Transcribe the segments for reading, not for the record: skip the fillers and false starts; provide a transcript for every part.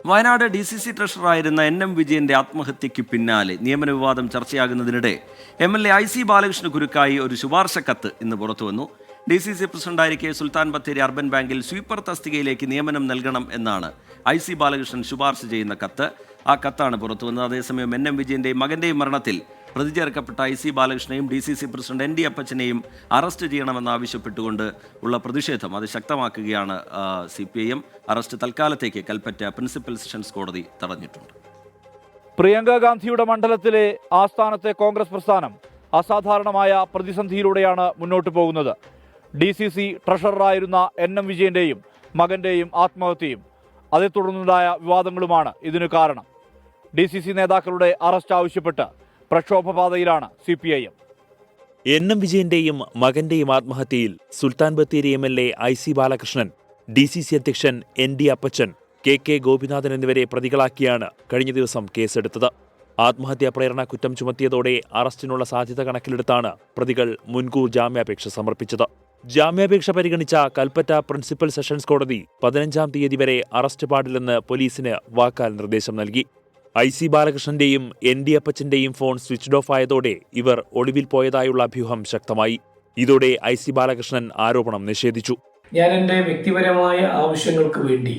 Wayanad DCC ട്രഷററായിരുന്ന NM വിജയന്റെ ആത്മഹത്യയ്ക്ക് പിന്നാലെ നിയമന വിവാദം ചർച്ചയാകുന്നതിനിടെ MLA IC ബാലകൃഷ്ണ കുരുക്കായി ഒരു ശുപാർശ കത്ത് ഇന്ന് പുറത്തുവന്നു. DCC പ്രസിഡന്റായിരിക്കെ സുൽത്താൻ ബത്തേരി അർബൻ ബാങ്കിൽ സ്വീപ്പർ തസ്തികയിലേക്ക് നിയമനം നൽകണം എന്നാണ് IC ബാലകൃഷ്ണൻ ശുപാർശ ചെയ്യുന്ന കത്ത്. ആ കത്താണ് പുറത്തുവന്നത്. അതേസമയം NM വിജയന്റെയും മകന്റെയും മരണത്തിൽ പ്രതി ചേർക്കപ്പെട്ട IC ബാലകൃഷ്ണനെയും DCC പ്രസിഡന്റ് ND അപ്പച്ചനെയും അറസ്റ്റ് ചെയ്യണമെന്നാവശ്യപ്പെട്ടുകൊണ്ട് ഉള്ള പ്രതിഷേധം അത് ശക്തമാക്കുകയാണ് CPIM. അറസ്റ്റ് തൽക്കാലത്തേക്ക് കൽപ്പറ്റ പ്രിൻസിപ്പൽ സെഷൻസ് കോടതി തടഞ്ഞിട്ടുണ്ട്. പ്രിയങ്ക ഗാന്ധിയുടെ മണ്ഡലത്തിലെ ആസ്ഥാനത്തെ കോൺഗ്രസ് പ്രസ്ഥാനം അസാധാരണമായ പ്രതിസന്ധിയിലൂടെയാണ് മുന്നോട്ട് പോകുന്നത്. DCC ട്രഷററായിരുന്ന NM വിജയന്റെയും മകന്റെയും ആത്മഹത്യയും അതേ തുടർന്നുണ്ടായ വിവാദങ്ങളുമാണ് ഇതിനു കാരണം. DCC നേതാക്കളുടെ അറസ്റ്റ് ആവശ്യപ്പെട്ട് പ്രക്ഷോഭപാതയിലാണ് CPIM. NM വിജയന്റെയും മകന്റെയും ആത്മഹത്യയിൽ Sultan Bathery MLA IC ബാലകൃഷ്ണൻ, DCC അധ്യക്ഷൻ ND അപ്പച്ചൻ, KK ഗോപിനാഥൻ എന്നിവരെ പ്രതികളാക്കിയാണ് കഴിഞ്ഞ ദിവസം കേസെടുത്തത്. ആത്മഹത്യാ പ്രേരണ കുറ്റം ചുമത്തിയതോടെ അറസ്റ്റിനുള്ള സാധ്യത കണക്കിലെടുത്താണ് പ്രതികൾ മുൻകൂർ ജാമ്യാപേക്ഷ സമർപ്പിച്ചത്. ജാമ്യാപേക്ഷ പരിഗണിച്ച കൽപ്പറ്റ പ്രിൻസിപ്പൽ സെഷൻസ് കോടതി 15-ാം തീയതി വരെ അറസ്റ്റ് പാടില്ലെന്ന് പോലീസിന് വാക്കാൽ നിർദ്ദേശം നൽകി. IC ബാലകൃഷ്ണന്റെയും ND അപ്പച്ചന്റെയും ഫോൺ സ്വിച്ച്ഡ് ഓഫ് ആയതോടെ ഇവർ ഒളിവിൽ പോയതായുള്ള അഭ്യൂഹം ശക്തമായി. ഇതോടെ IC ബാലകൃഷ്ണൻ ആരോപണം നിഷേധിച്ചു. ഞാൻ എൻ്റെ വ്യക്തിപരമായ ആവശ്യങ്ങൾക്ക് വേണ്ടി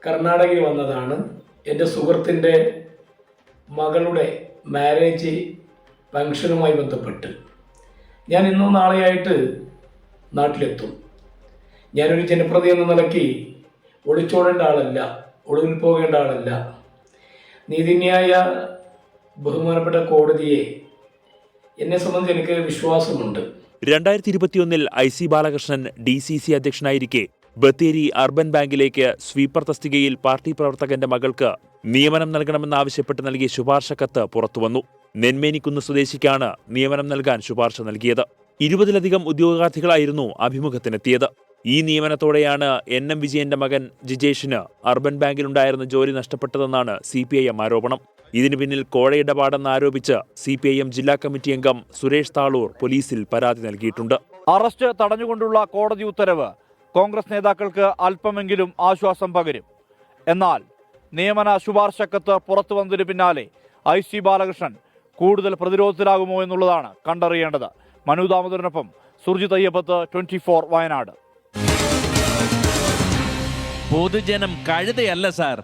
കർണാടകയിൽ വന്നതാണ്. എൻ്റെ സുഹൃത്തിൻ്റെ മകളുടെ മാരേജ് ഫംഗ്ഷനുമായി ബന്ധപ്പെട്ട് ഞാൻ ഇന്നോ നാളെയായിട്ട് നാട്ടിലെത്തും. ഞാനൊരു ജനപ്രതി എന്ന നിലയ്ക്ക് ഒളിച്ചോടേണ്ട ആളല്ല, ഒളിവിൽ പോകേണ്ട ആളല്ല. നീതിന്യായ ബഹുമാനപ്പെട്ട കോടതിയെ എന്നെ സംബന്ധിച്ച് എനിക്ക് വിശ്വാസമുണ്ട്. 2021 IC ബാലകൃഷ്ണൻ DCC അധ്യക്ഷനായിരിക്കെ ബത്തേരി അർബൻ ബാങ്കിലേക്ക് സ്വീപ്പർ തസ്തികയിൽ പാർട്ടി പ്രവർത്തകന്റെ മകൾക്ക് നിയമനം നൽകണമെന്നാവശ്യപ്പെട്ട് നൽകിയ ശുപാർശ കത്ത് പുറത്തുവന്നു. നെന്മേനിക്കുന്ന് സ്വദേശിക്കാണ് നിയമനം നൽകാൻ ശുപാർശ നൽകിയത്. 20-ലധികം ഉദ്യോഗാർത്ഥികളായിരുന്നു അഭിമുഖത്തിനെത്തിയത്. ഈ നിയമനത്തോടെയാണ് NM വിജയന്റെ മകൻ ജിജേഷിന് അർബൻ ബാങ്കിലുണ്ടായിരുന്ന ജോലി നഷ്ടപ്പെട്ടതെന്നാണ് CPIM ആരോപണം. ഇതിനു പിന്നിൽ കോഴയിടപാടെന്നാരോപിച്ച് CPIM ജില്ലാ കമ്മിറ്റി അംഗം സുരേഷ് താളൂർ പോലീസിൽ പരാതി നൽകിയിട്ടുണ്ട്. അറസ്റ്റ് തടഞ്ഞുകൊണ്ടുള്ള കോടതി ഉത്തരവ് കോൺഗ്രസ് നേതാക്കൾക്ക് അല്പമെങ്കിലും ആശ്വാസം പകരും. എന്നാൽ നിയമന ശുപാർശക്കത്ത് പുറത്തു വന്നതിന് പിന്നാലെ IC ബാലകൃഷ്ണൻ കൂടുതൽ പ്രതിരോധത്തിലാകുമോ എന്നുള്ളതാണ് കണ്ടറിയേണ്ടത്. മനു ദാമോദരനൊപ്പം സുർജിത് അയ്യപ്പത്ത്, 24 വയനാട്. പൊതുജനം കഴുതയല്ല സാർ.